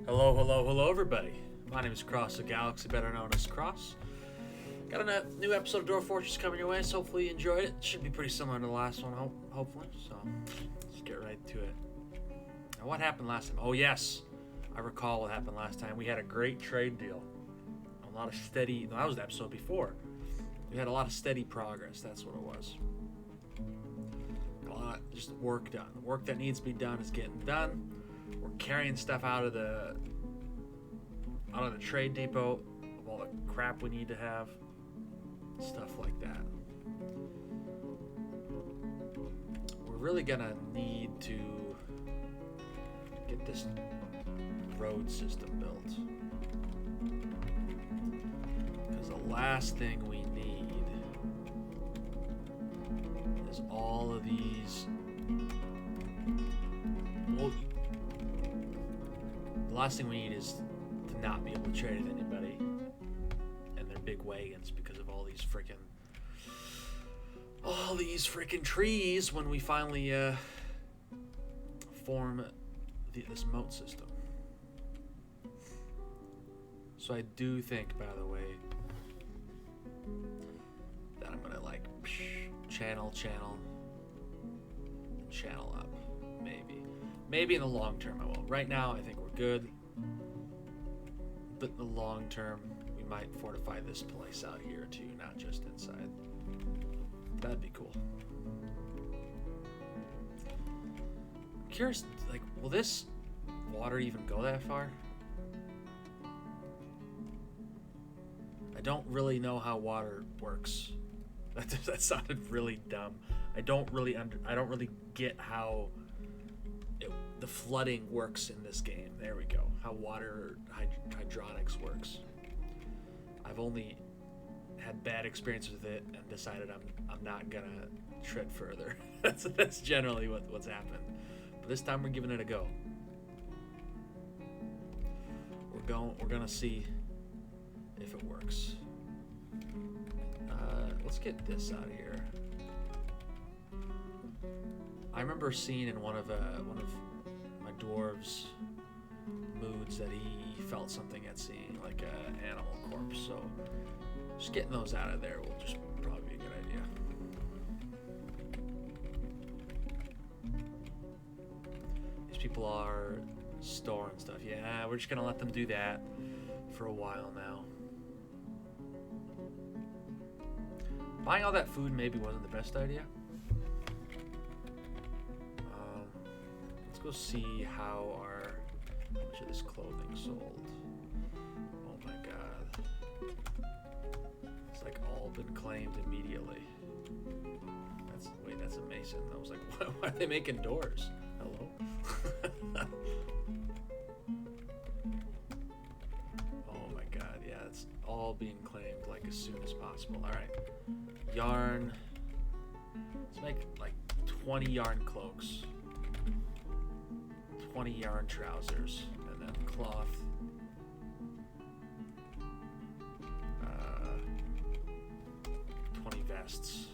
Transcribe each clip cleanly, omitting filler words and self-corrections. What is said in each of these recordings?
Hello, hello, hello, everybody. My name is CrossTheGalaxy, better known as Cross. Got a new episode of Dwarf Fortress coming your way, so hopefully you enjoyed it. Should be pretty similar to the last one, hopefully. So, let's get right to it. Now, what happened last time? Oh, yes. I recall what happened last time. We had a great trade deal. A lot of steady... No, that was the episode before. We had a lot of steady progress. That's what it was. A lot of just work done. The work that needs to be done is getting done. We're carrying stuff out of the trade depot of all the crap we need to have. Stuff like that. We're really gonna need to get this road system built. Because the last thing we need is all of these. Well, the last thing we need is to not be able to trade with anybody and their big wagons because of all these freaking trees when we finally form this moat system. So I do think, by the way, that I'm gonna like channel up. Maybe in the long term I will. Right now I think we're good, but in the long term we might fortify this place out here too, not just inside. That'd be cool. I'm curious, like, will this water even go that far? I don't really know how water works. That sounded really dumb. I don't really get how the flooding works in this game. There we go. How water hydronics works. I've only had bad experience with it and decided I'm not gonna tread further. that's generally what's happened. But this time we're giving it a go. We're gonna see if it works. Let's get this out of here. I remember seeing in one of my dwarves' moods that he felt something at seeing like an animal corpse. So just getting those out of there will just probably be a good idea. These people are storing stuff. Yeah, we're just gonna let them do that for a while now. Buying all that food maybe wasn't the best idea. Let's go see how much of this clothing sold. Oh my god. It's like all been claimed immediately. That's a mason. I was like, why are they making doors? Hello? Oh my god, yeah, it's all being claimed like as soon as possible. Alright. Yarn. Let's make like 20 yarn cloaks. 20 yarn trousers. And then cloth. 20 vests.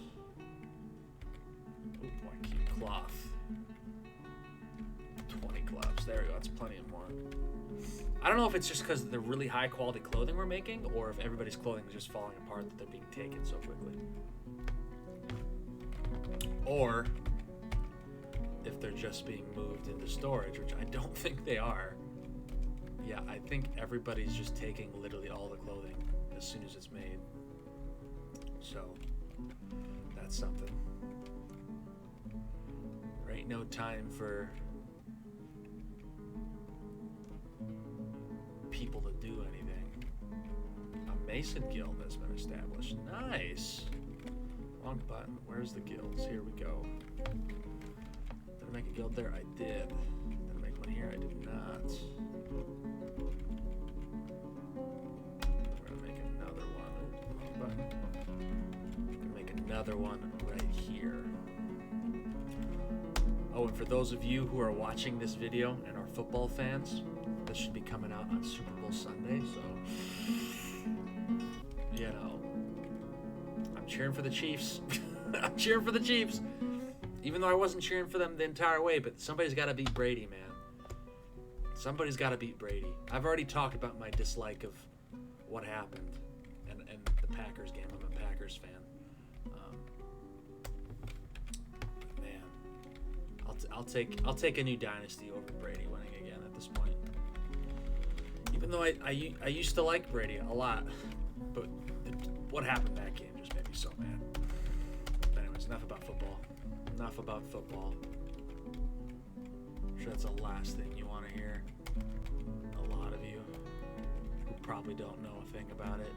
Oh boy, cute cloth. 20 gloves. There we go. That's plenty of more. I don't know if it's just because of the really high quality clothing we're making, or if everybody's clothing is just falling apart that they're being taken so quickly. Or if they're just being moved into storage, which I don't think they are. Yeah, I think everybody's just taking literally all the clothing as soon as it's made. So, that's something. There ain't no time for people to do anything. A Mason Guild has been established. Nice! Wrong button. Where's the guilds? Here we go. Did I make a guild there? I did. Did I make one here? I did not. We're gonna make another one. Ooh, wrong button. We're gonna make another one right here. Oh, and for those of you who are watching this video and are football fans, this should be coming out on Super Bowl Sunday, so, you know, I'm cheering for the Chiefs. I'm cheering for the Chiefs. Even though I wasn't cheering for them the entire way, but somebody's got to beat Brady, man. Somebody's got to beat Brady. I've already talked about my dislike of what happened and the Packers game. I'm a Packers fan. Man, I'll take a new dynasty over Brady winning again at this point. Even though I used to like Brady a lot, but what happened that game just made me so mad. But anyways, enough about football. Enough about football. I'm sure that's the last thing you want to hear. A lot of you who probably don't know a thing about it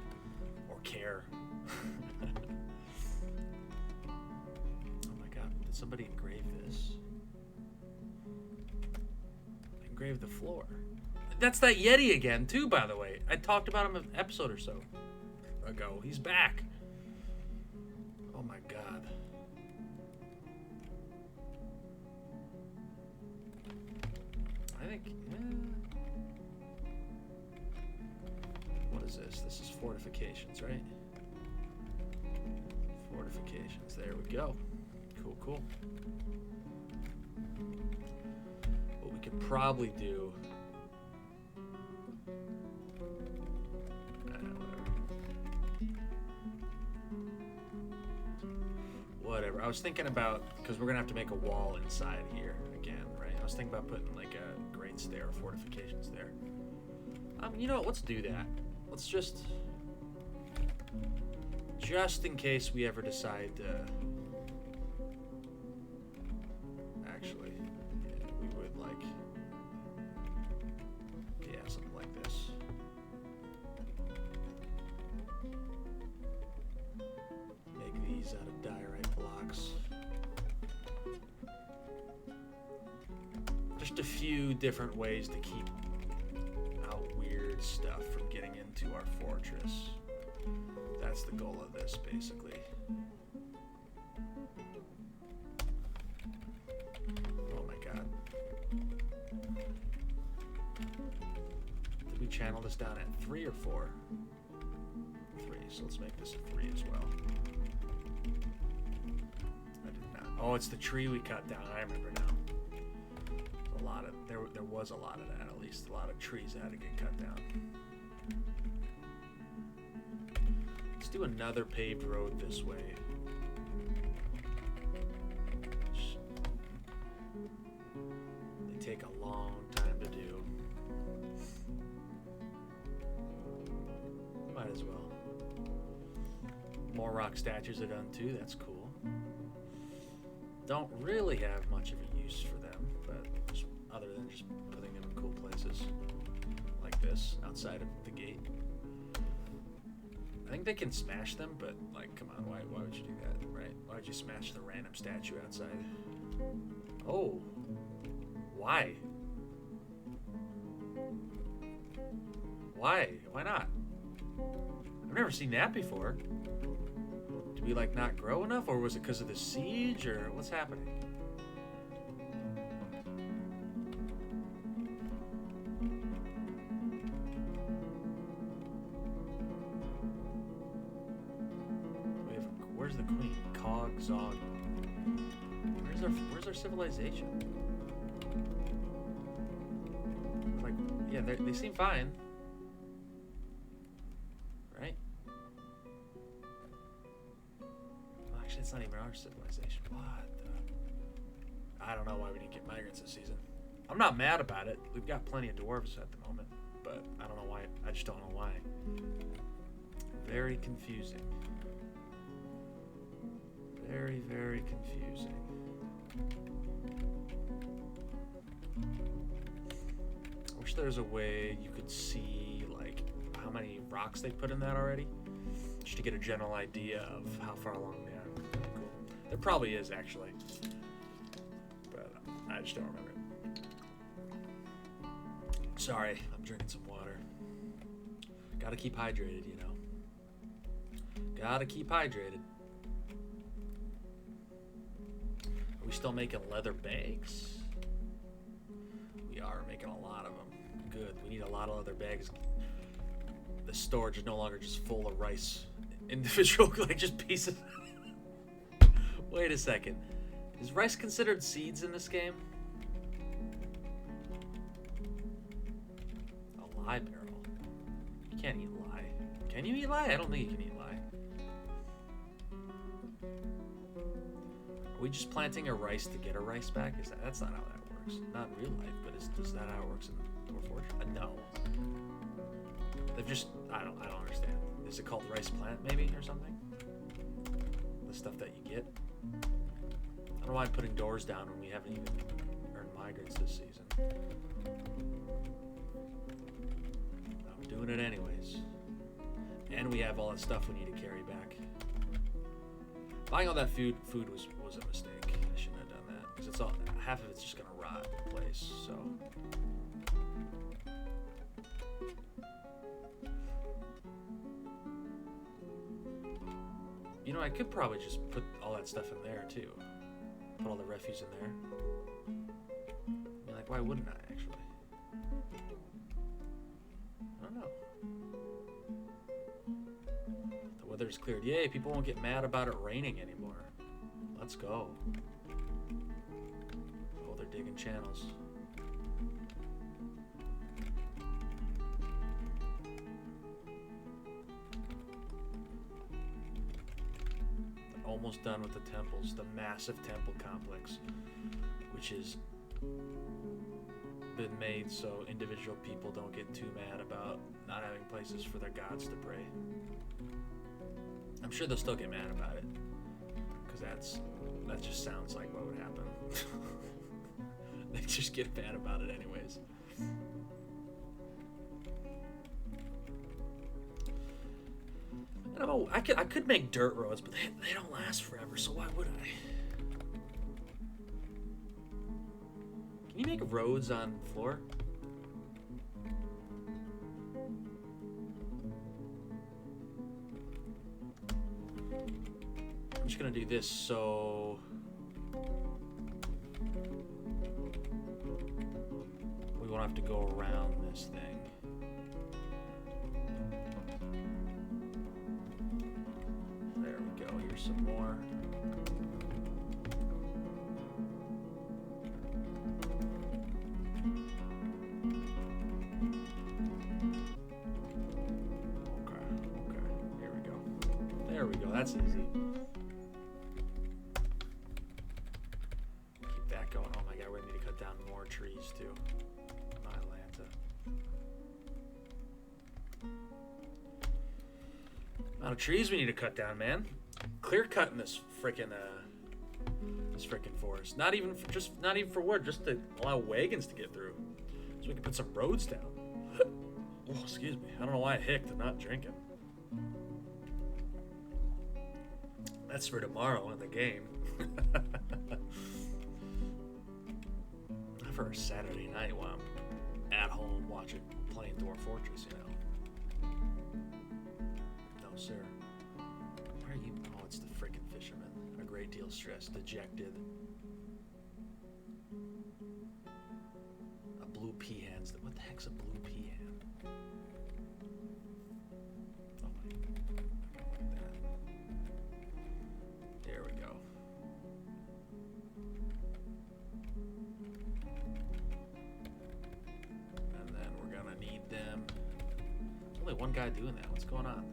or care. Oh my god, did somebody engrave this? Engrave the floor. That's that Yeti again, too, by the way. I talked about him an episode or so ago. He's back. Oh my god. I think... What is this? This is fortifications, right? Fortifications. There we go. Cool, cool. What we could probably do... Whatever. I was thinking about, because we're going to have to make a wall inside here again, right? I was thinking about putting like a great stair or fortifications there. You know what? Let's do that. Let's just in case we ever decide to, actually, yeah, we would like, yeah, something like this. Make these out of diorite blocks. Just a few different ways to keep out weird stuff from getting into our fortress. That's the goal of this, basically. Oh my god. Did we channel this down at 3 or 4? 3, so let's make this a 3 as well. I did not. Oh, it's the tree we cut down. I remember now. A lot of there was a lot of that, at least a lot of trees that had to get cut down. Let's do another paved road this way. They take a long time to do. Might as well. More rock statues are done too, that's cool. Don't really have much of a use for them, but just, other than just putting them in cool places like this outside of the gate. I think they can smash them, but like, come on, why would you do that, right? Why would you smash the random statue outside? Oh, why? Why? Why not? I've never seen that before. Did we like not grow enough, or was it because of the siege, or what's happening? Where's the queen? Cog, Zog. Where's our civilization? Like, yeah, they seem fine. Right? Well, actually, it's not even our civilization. What the? I don't know why we didn't get migrants this season. I'm not mad about it. We've got plenty of dwarves at the moment, but I don't know why. I just don't know why. Very confusing. Very, very confusing. I wish there was a way you could see like how many rocks they put in that already, just to get a general idea of how far along they are. Really cool. There probably is actually, but I just don't remember it. Sorry, I'm drinking some water. Gotta keep hydrated, you know. Gotta keep hydrated. Are we still making leather bags? We are making a lot of them. Good. We need a lot of leather bags. The storage is no longer just full of rice. Individual, like, just pieces. Wait a second. Is rice considered seeds in this game? lye barrel. You can't eat lye. Can you eat lye? I don't think you can eat lye. Are we just planting a rice to get a rice back? That's not how that works. Not in real life, but is that how it works in Dwarf Forge? No. They've just I don't understand. Is it called rice plant maybe or something? The stuff that you get. I don't know why I'm putting doors down when we haven't even earned migrants this season. I'm doing it anyways. And we have all that stuff we need to carry back. Buying all that food was a mistake. I shouldn't have done that because half of it's just gonna rot in place. So. You know, I could probably just put all that stuff in there too. Put all the refuse in there. I mean, like, why wouldn't I actually? I don't know. The weather's cleared. Yay, people won't get mad about it raining anymore. Let's go. Oh, they're digging channels. Almost done with the temples, the massive temple complex, which has been made so individual people don't get too mad about not having places for their gods to pray. I'm sure they'll still get mad about it, because that just sounds like what would happen. They just get mad about it anyways. I could make dirt roads, but they don't last forever, so why would I? Can you make roads on the floor? I'm just gonna do this so we won't have to go around this thing. Some more. Okay, here we go. There we go, that's easy. Keep that going. Oh my god, we need to cut down more trees too. My Atlanta. Amount of trees we need to cut down, man. Clear cutting this frickin' forest. Not even for wood, just to allow wagons to get through, so we can put some roads down. Oh, excuse me. I don't know why I hicked. I'm not drinking. That's for tomorrow in the game. Not for a Saturday night while I'm at home playing Dwarf Fortress, you know. No, sir. Where are you? Oh, it's the frickin' fisherman. A great deal stressed, dejected. A blue peahan's. What the heck's a blue peahan? Oh my. There we go. And then we're gonna need them. There's only one guy doing that. What's going on?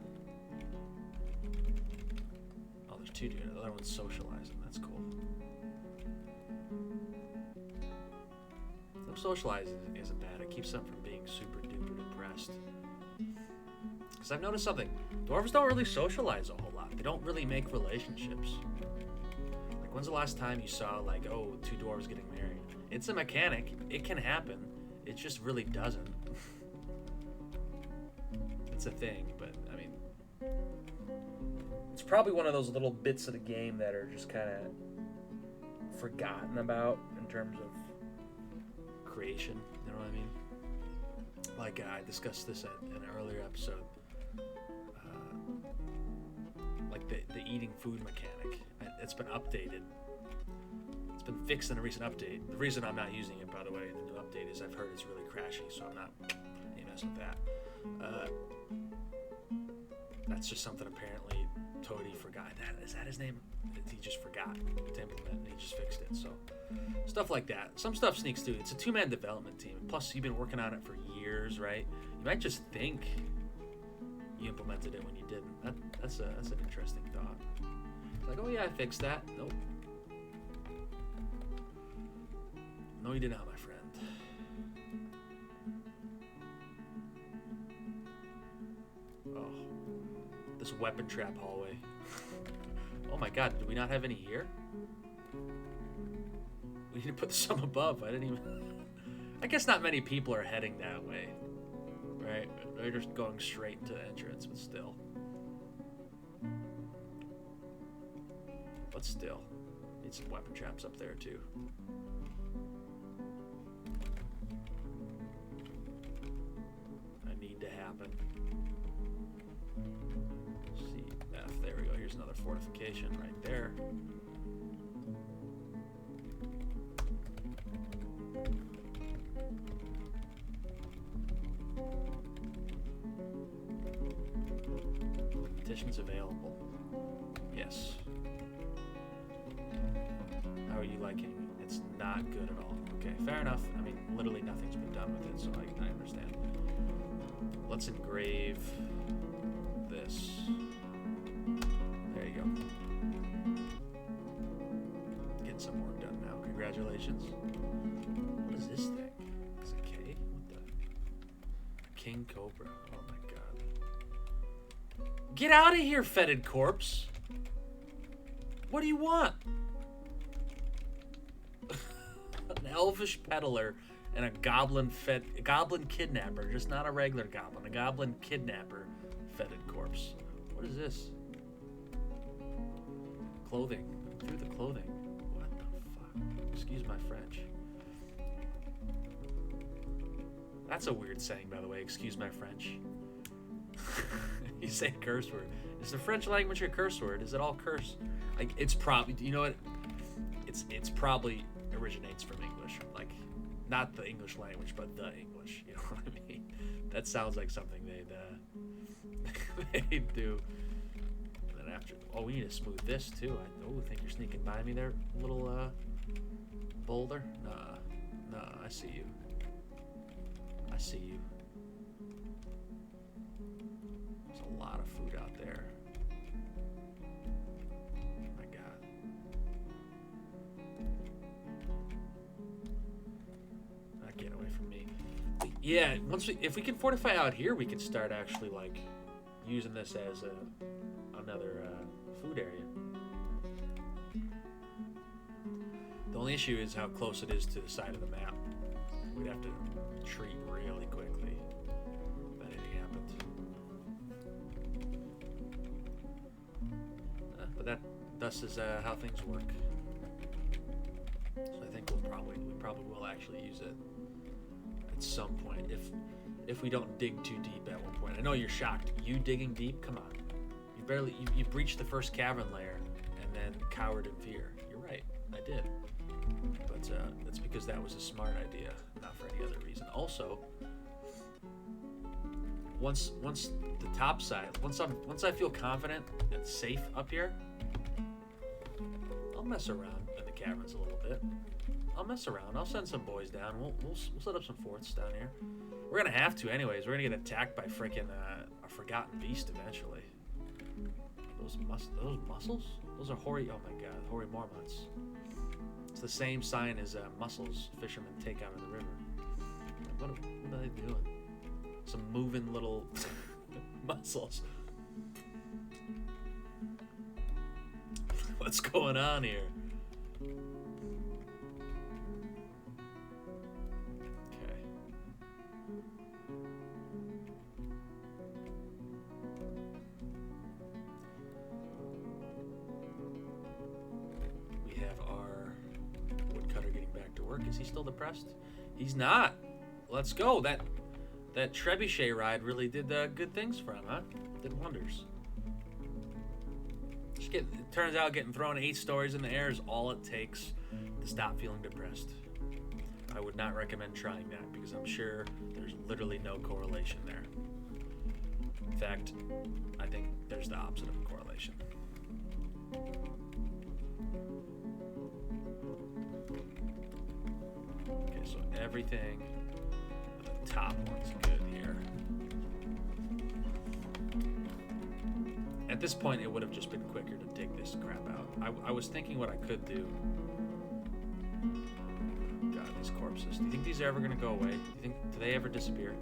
Oh, there's two doing it. The other one's socializing. That's cool. Some socializing isn't bad. It keeps them from being super duper depressed. Because I've noticed something. Dwarves don't really socialize a whole lot. They don't really make relationships. Like, when's the last time you saw, like, oh, two dwarves getting married? It's a mechanic. It can happen. It just really doesn't. It's a thing, but, I mean, it's probably one of those little bits of the game that are just kind of forgotten about in terms of creation. You know what I mean? Like, I discussed this in an earlier episode. Like the eating food mechanic. It's been updated. It's been fixed in a recent update. The reason I'm not using it, by the way, the new update, is I've heard it's really crashy, so I'm not messing with that. that's just something apparently Toady forgot. Is that his name? He just forgot to implement, and he just fixed it. So stuff like that. Some stuff sneaks through. It's a 2-man development team. Plus, you've been working on it for years, right? You might just think you implemented it when you didn't. That's an interesting thought. Like, oh yeah, I fixed that. Nope. No, you did not, my friend. Oh, this weapon trap hallway. Oh my god, do we not have any here? We need to put some above. I didn't even... I guess not many people are heading that way. Right? They're just going straight to the entrance, but still. But still. Need some weapon traps up there, too. I need to happen. CF, there we go. Here's another fortification right there. Petitions available. Yes. How are you liking? It's not good at all. Okay, fair enough. I mean, literally nothing's been done with it, so I understand. Let's engrave this. There you go. Getting some work done now. Congratulations. What is this thing? Is it K? What the? King Cobra. Oh my god. Get out of here, fetid corpse. What do you want? An elvish peddler and a goblin kidnapper. Just not a regular goblin. A goblin kidnapper fetid corpse. What is this? Clothing. Through the clothing. What the fuck? Excuse my French. That's a weird saying, by the way. Excuse my French. You say a curse word. Is the French language a curse word? Is it all curse? Like, it's probably, you know what? It's probably originates from English. Like, not the English language, but the English. You know what I mean? That sounds like something they'd do. And then after, oh, we need to smooth this too. I think you're sneaking by me there, little boulder. Nah, I see you. I see you. There's a lot of food out there. Oh my god. Not getting away from me. But yeah, if we can fortify out here, we can start actually like using this as another food area. The only issue is how close it is to the side of the map. We'd have to retreat really quickly if anything happened. But thus is how things work. So I think we probably will actually use it at some point if we don't dig too deep at one point. I know you're shocked. You digging deep? Come on. You breached the first cavern layer and then cowered in fear. You're right. I did. But that's because that was a smart idea, not for any other reason. Also, once the top side, once I feel confident and safe up here, I'll mess around in the caverns a little bit. I'll mess around. I'll send some boys down. We'll set up some forts down here. We're gonna have to anyways. We're gonna get attacked by freaking a forgotten beast eventually. Those mussels? Those are hoary. Oh my god, hoary marmots. It's the same sign as mussels fishermen take out of the river. What are they doing? Some moving little mussels. What's going on here? Okay. We have our woodcutter getting back to work. Is he still depressed? He's not. Let's go. That trebuchet ride really did good things for him, huh? Did wonders. It turns out getting thrown 8 stories in the air is all it takes to stop feeling depressed. I would not recommend trying that because I'm sure there's literally no correlation there. In fact, I think there's the opposite of a correlation. Okay, so everything at the top one's good here. At this point, it would have just been quicker to take this crap out. I was thinking what I could do. God, these corpses. Do you think these are ever going to go away? Do they ever disappear?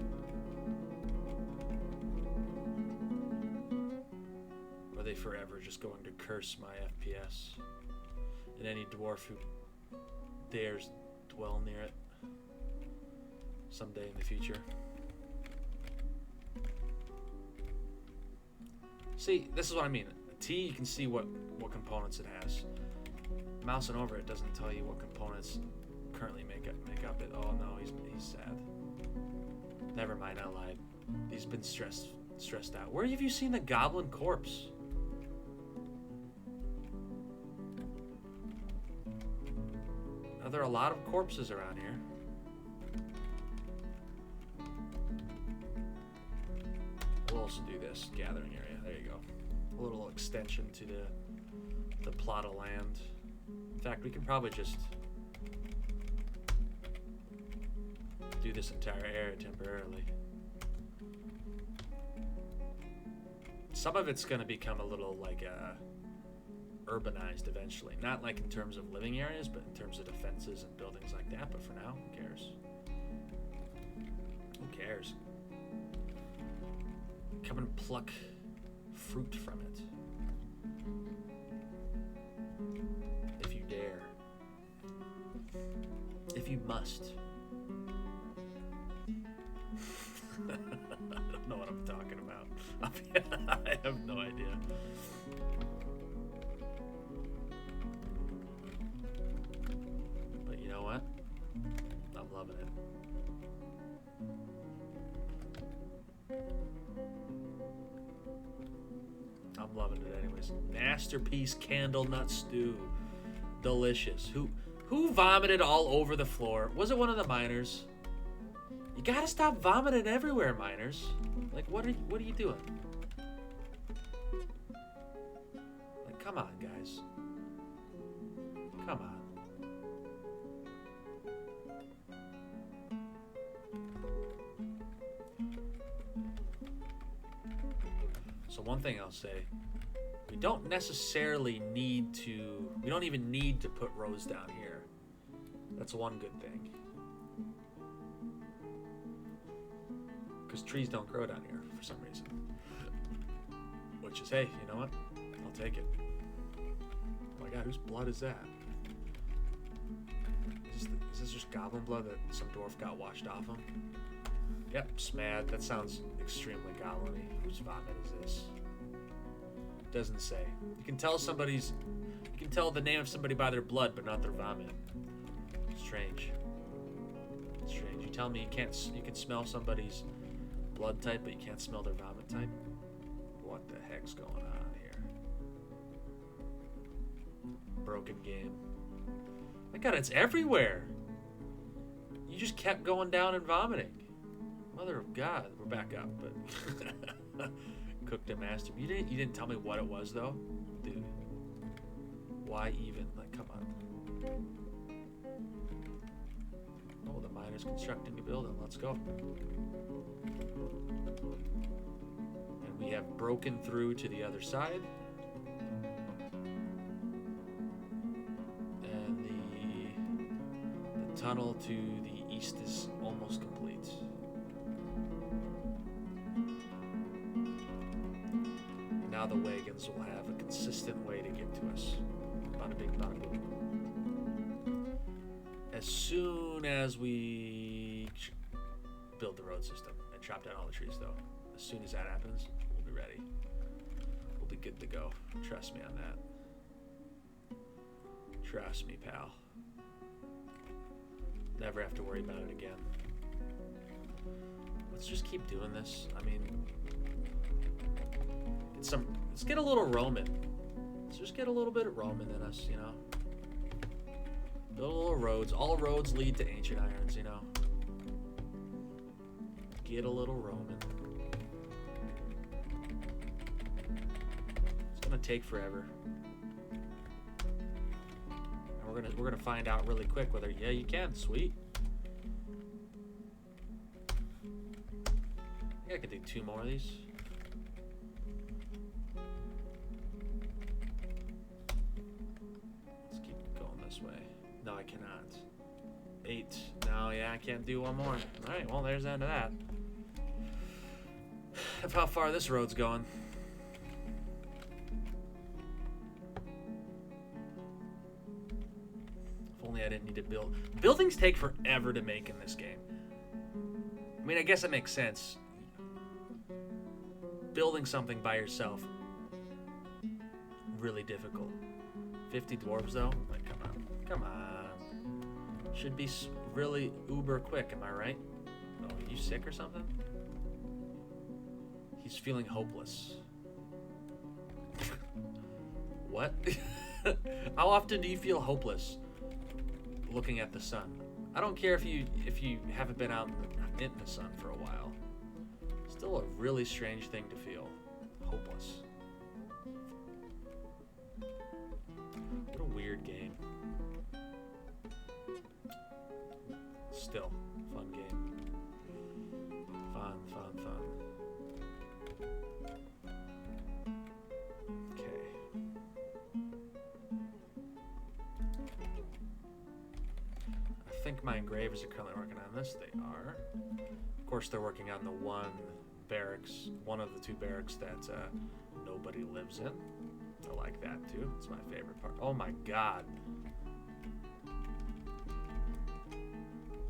Or are they forever just going to curse my FPS? And any dwarf who dares dwell near it someday in the future. See, this is what I mean. A T, you can see what components it has. Mousing over it doesn't tell you what components currently make up it. Oh no, he's sad. Never mind, I lied. He's been stressed out. Where have you seen the goblin corpse? Are there a lot of corpses around here? We'll also do this gathering area. There you go. A little extension to the plot of land. In fact, we can probably just do this entire area temporarily. Some of it's going to become a little like urbanized eventually. Not like in terms of living areas, but in terms of defenses and buildings like that. But for now, who cares? Who cares? Come and pluck fruit from it. If you dare. If you must. I don't know what I'm talking about. I have no idea. But you know what? I'm loving it. I'm loving it anyways. Masterpiece candle nut stew. Delicious. Who vomited all over the floor? Was it one of the miners? You gotta stop vomiting everywhere, miners. Like, what are you doing? Like, come on, guys. Come on. So one thing I'll say, we don't necessarily need to, we don't even need to put rows down here. That's one good thing. Because trees don't grow down here for some reason. Which is, hey, you know what? I'll take it. Oh my god, whose blood is that? Is this just goblin blood that some dwarf got washed off him? Yep, smad. That sounds extremely goblin-y. Whose vomit is this? Doesn't say. You can tell the name of somebody by their blood, but not their vomit. Strange. Strange. You tell me you can smell somebody's blood type, but you can't smell their vomit type? What the heck's going on here? Broken game. My god, it's everywhere! You just kept going down and vomiting. Mother of God. We're back up, but cooked a master. You didn't tell me what it was though? Dude. Why even? Like, come on. Oh, the miner's constructing a building. Let's go. And we have broken through to the other side. And the tunnel to the east is almost complete. Now the wagons will have a consistent way to get to us. Bada bing, bada boom. As soon as we build the road system and chop down all the trees, though, as soon as that happens, we'll be ready. We'll be good to go. Trust me on that. Trust me, pal. Never have to worry about it again. Let's just keep doing this. I mean, let's get a little Roman. Let's just get a little bit of Roman in us, you know. Build a little roads. All roads lead to ancient irons, you know. Get a little Roman. gonna take forever. And we're gonna find out really quick whether you can. Sweet. I think I could do 2 more of these. Let's keep going this way. No, I cannot. 8. No, yeah, I can't do 1 more. All right, well, there's the end of that. Of how far this road's going. If only I didn't need to build. Buildings take forever to make in this game. I mean, I guess it makes sense. Building something by yourself, really difficult. 50 dwarves though? Like, come on. Come on. Should be really uber quick, am I right? Oh, are you sick or something? He's feeling hopeless. What? How often do you feel hopeless looking at the sun? I don't care if you haven't been out in the sun for a while. Still a really strange thing to feel. Hopeless. What a weird game. Still, fun game. Fun. Okay. I think my engravers are currently working on this. They are. Of course, they're working on the one of the 2 barracks that nobody lives in. I like that too. It's my favorite part. Oh my god.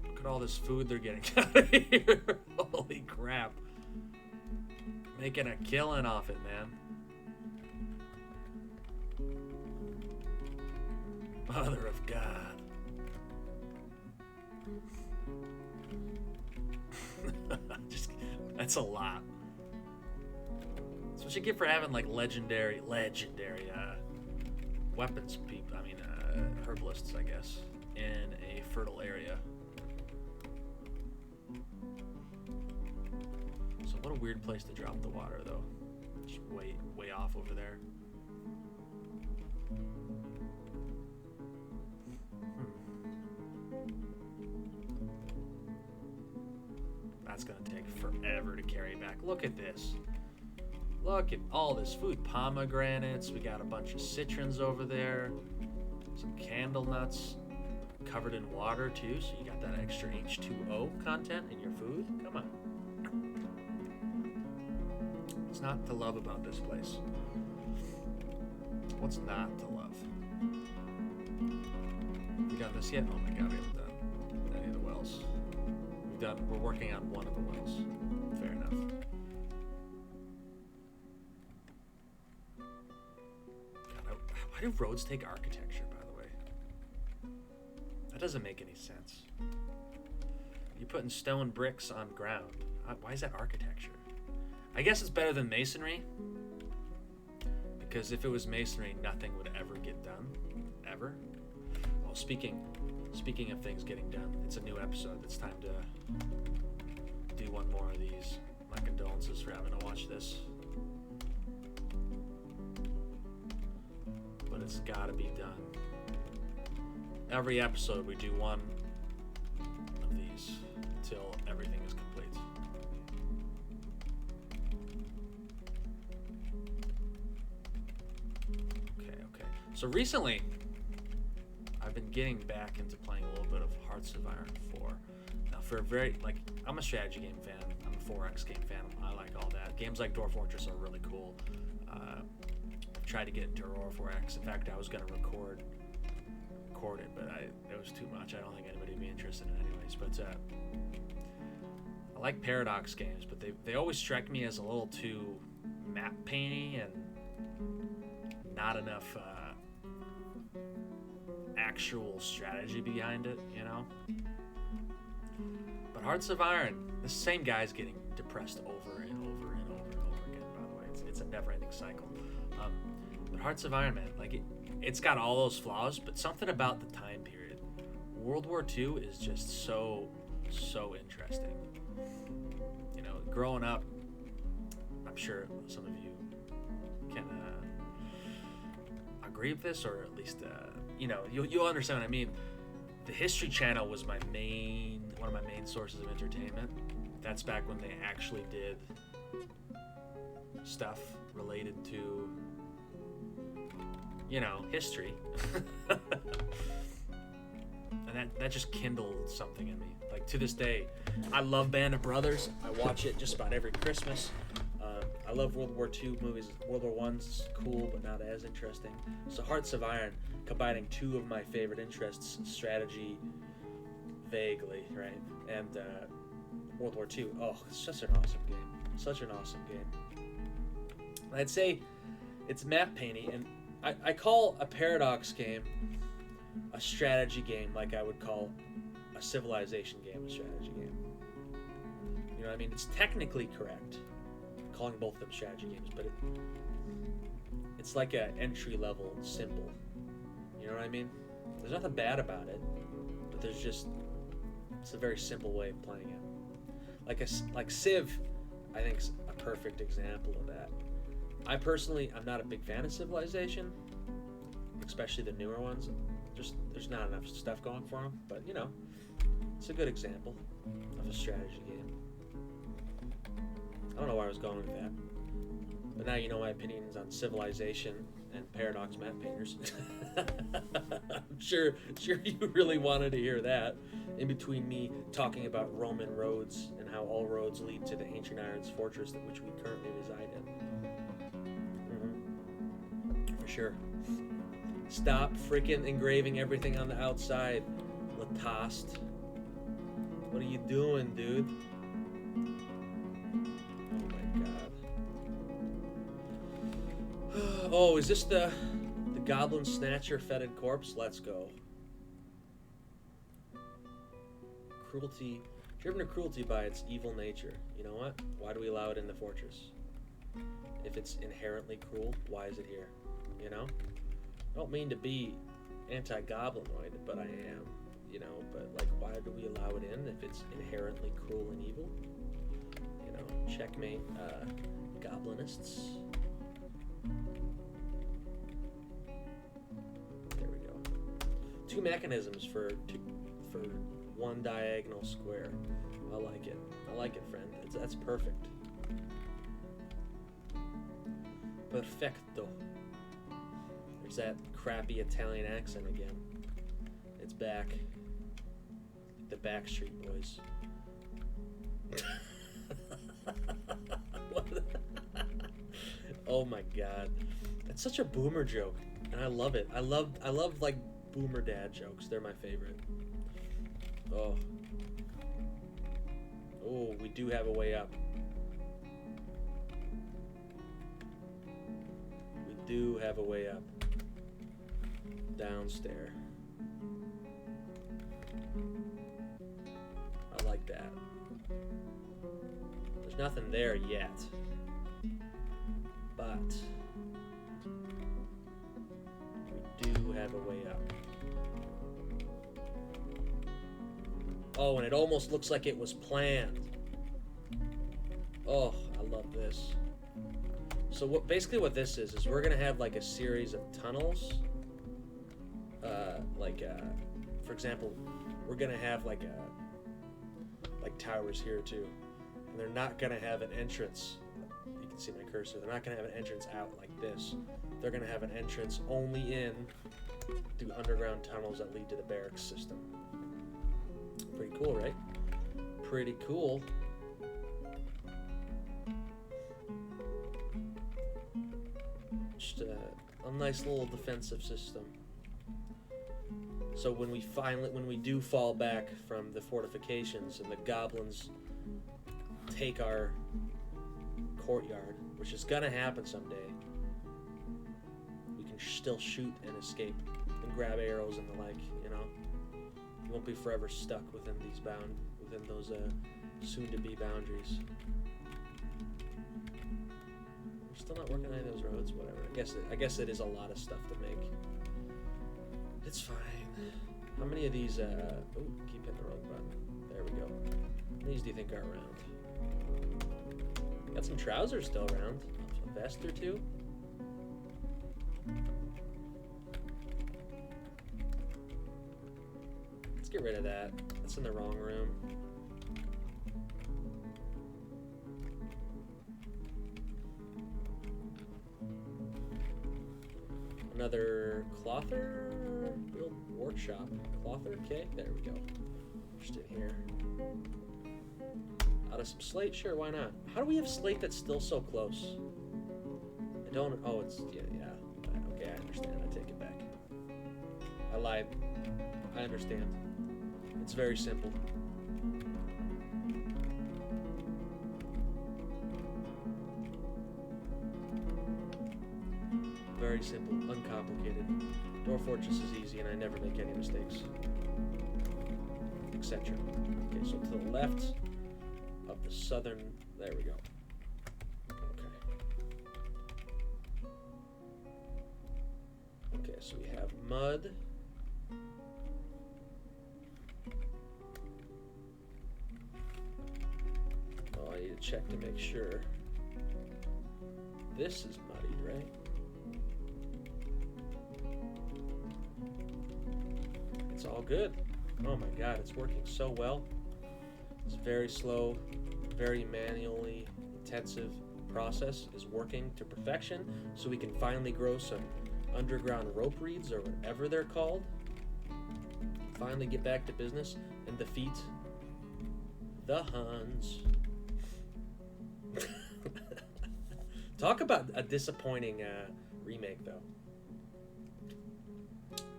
Look at all this food they're getting out of here. Holy crap. Making a killing off it, man. Mother of God. That's a lot. That's what you get for having like legendary weapons people. I mean, herbalists, I guess, in a fertile area. So what a weird place to drop the water, though. Just way off over there. That's gonna take forever to carry back. Look at this. Look at all this food. Pomegranates. We got a bunch of citrons over there. Some candle nuts. Covered in water too, so you got that extra H2O content in your food. Come on. What's not to love about this place? What's not to love? You done this yet? Oh my god, we haven't done any of the wells. We're working on one of the wells. Fair enough. God, why do roads take architecture, by the way? That doesn't make any sense. You're putting stone bricks on ground. Why is that architecture? I guess it's better than masonry. Because if it was masonry, nothing would ever get done. Ever. Oh, speaking of things getting done, it's a new episode. It's time to do one more of these. My condolences for having to watch this. But it's gotta be done. Every episode we do one of these until everything is complete. Okay. So recently, I've been getting back into playing a little bit of Hearts of Iron 4. Now, for a I'm a strategy game fan. I'm a 4X game fan. I like all that. Games like Dwarf Fortress are really cool. I've tried to get into Dwarf 4X. In fact, I was going to record it, but it was too much. I don't think anybody would be interested in it anyways. But I like Paradox games, but they always strike me as a little too map painty and not enough actual strategy behind it, you know? But Hearts of Iron, the same guy's getting depressed over and over and over and over again, by the way. It's a never-ending cycle. But Hearts of Iron, man, like it's got all those flaws, but something about the time period. World War II is just so interesting. You know, growing up, I'm sure some of you can agree with this, or at least you'll understand what I mean. The History Channel was one of my main sources of entertainment. That's back when they actually did stuff related to history. And that just kindled something in me. Like, to this day, I love Band of Brothers. I watch it just about every Christmas. I love World War II movies. World War I's cool, but not as interesting. So Hearts of Iron, combining two of my favorite interests, strategy, vaguely, right, and World War II. Oh, it's such an awesome game. Such an awesome game. I'd say it's map painting, and I call a Paradox game a strategy game like I would call a Civilization game a strategy game. You know what I mean? It's technically correct calling both of them strategy games, but it's like an entry-level simple. You know what I mean? There's nothing bad about it, but it's a very simple way of playing it. Like Civ, I think is a perfect example of that. I'm not a big fan of Civilization, especially the newer ones. There's not enough stuff going for them, but it's a good example of a strategy game. I don't know where I was going with that, but now you know my opinions on Civilization and Paradox map painters. I'm sure you really wanted to hear that, in between me talking about Roman roads and how all roads lead to the ancient Iron's fortress which we currently reside in. For sure. Stop freaking engraving everything on the outside, Latost. What are you doing, dude? Oh my god. Oh, is this the Goblin Snatcher Fetid Corpse? Let's go. Cruelty. Driven to cruelty by its evil nature. You know what? Why do we allow it in the fortress? If it's inherently cruel, why is it here? I don't mean to be anti-goblinoid, but I am, but like, why do we allow it in if it's inherently cruel and evil? Checkmate, goblinists. There we go. Two mechanisms for one diagonal square. I like it, friend. That's perfect. Perfecto. There's that crappy Italian accent again. It's back. The Backstreet Boys. Oh my god. That's such a boomer joke, and I love it. I love like boomer dad jokes. They're my favorite. Oh, we do have a way up. We do have a way up. Downstairs. I like that. There's nothing there yet, but we do have a way up. Oh, and it almost looks like it was planned. Oh, I love this. So basically what this is we're gonna have like a series of tunnels. For example, we're gonna have like towers here too, and they're not gonna have an entrance. You can see my cursor. They're not gonna have an entrance out like this. They're gonna have an entrance only in through underground tunnels that lead to the barracks system. Pretty cool, right? Pretty cool. Just a nice little defensive system. So when we do fall back from the fortifications and the goblins take our courtyard, which is gonna happen someday, we can still shoot and escape and grab arrows and the like, You won't be forever stuck within those soon-to-be boundaries. We're still not working on any of those roads, whatever. I guess it is a lot of stuff to make. It's fine. How many of these, keep hitting the road button. There we go. How many of these do you think are around? Got some trousers still around. A vest or two. Let's get rid of that. That's in the wrong room. Another clother? Build workshop. Clother? Okay, there we go. Just in here. Out of some slate? Sure, why not? How do we have slate that's still so close? I don't... Oh, it's... Yeah. Okay, I understand. I take it back. I lied. I understand. It's very simple. Very simple, uncomplicated. Dwarf Fortress is easy and I never make any mistakes. Etc. Okay, so to the left of the southern... There we go. Okay, so we have mud. Oh, I need to check to make sure. This is muddy, right? It's all good. Oh my god, it's working so well. It's very slow, very manually intensive process is working to perfection, so we can finally grow some underground rope reeds or whatever they're called. Finally get back to business and defeat the Huns. Talk about a disappointing remake, though.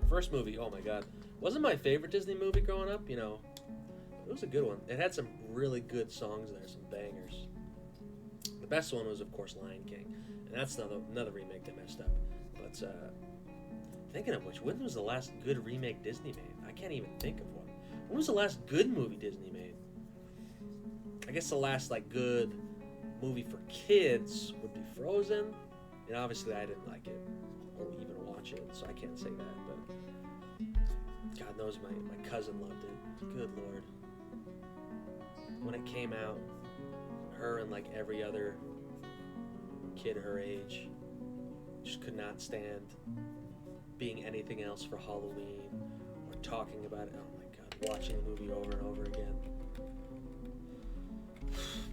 First movie, oh my god. Wasn't my favorite Disney movie growing up, you know. It was a good one. It had some really good songs there, some bangers. The best one was, of course, Lion King. And that's another remake that messed up. But, thinking of which, when was the last good remake Disney made? I can't even think of one. When was the last good movie Disney made? I guess the last, like, good movie for kids would be Frozen. And obviously I didn't like it or even watch it, so I can't say that, but God knows my cousin loved it. Good Lord. When it came out, her and like every other kid her age just could not stand being anything else for Halloween or talking about it. Oh my God, watching the movie over and over again.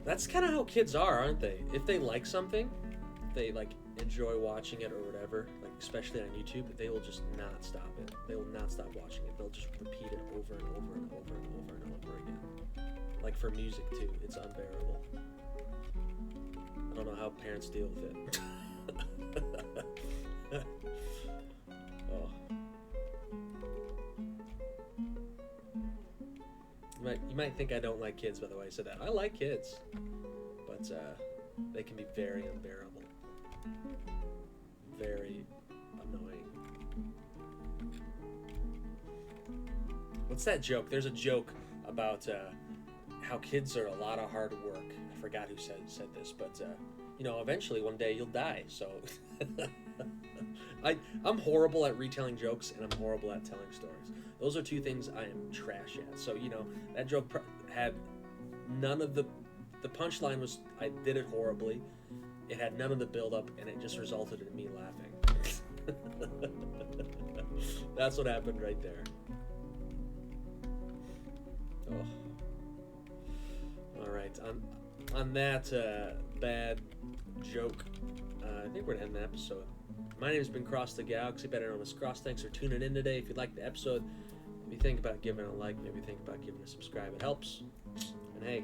That's kind of how kids are, aren't they? If they like something, they like enjoy watching it or whatever, like especially on YouTube, they will just not stop it. They will not stop watching it. They'll just repeat it over and over and over and over and over again. Like for music too, it's unbearable. I don't know how parents deal with it. Oh. You might think I don't like kids by the way I said that. I like kids, but they can be very unbearable. Very annoying. What's that joke? There's a joke about how kids are a lot of hard work. I forgot who said this, but you know, eventually one day you'll die. So I'm horrible at retelling jokes and I'm horrible at telling stories. Those are two things I am trash at. So you know, that joke had none of the punchline was I did it horribly. It had none of the build-up, and it just resulted in me laughing. That's what happened right there. Oh. All right. On that bad joke, I think we're gonna end the episode. My name has been CrossTheGalaxy, better known as Cross. Thanks for tuning in today. If you liked the episode, maybe think about giving a like. Maybe think about giving a subscribe. It helps. And hey,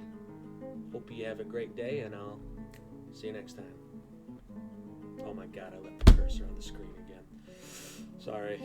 hope you have a great day, and I'll see you next time. Oh my God, I left the cursor on the screen again. Sorry.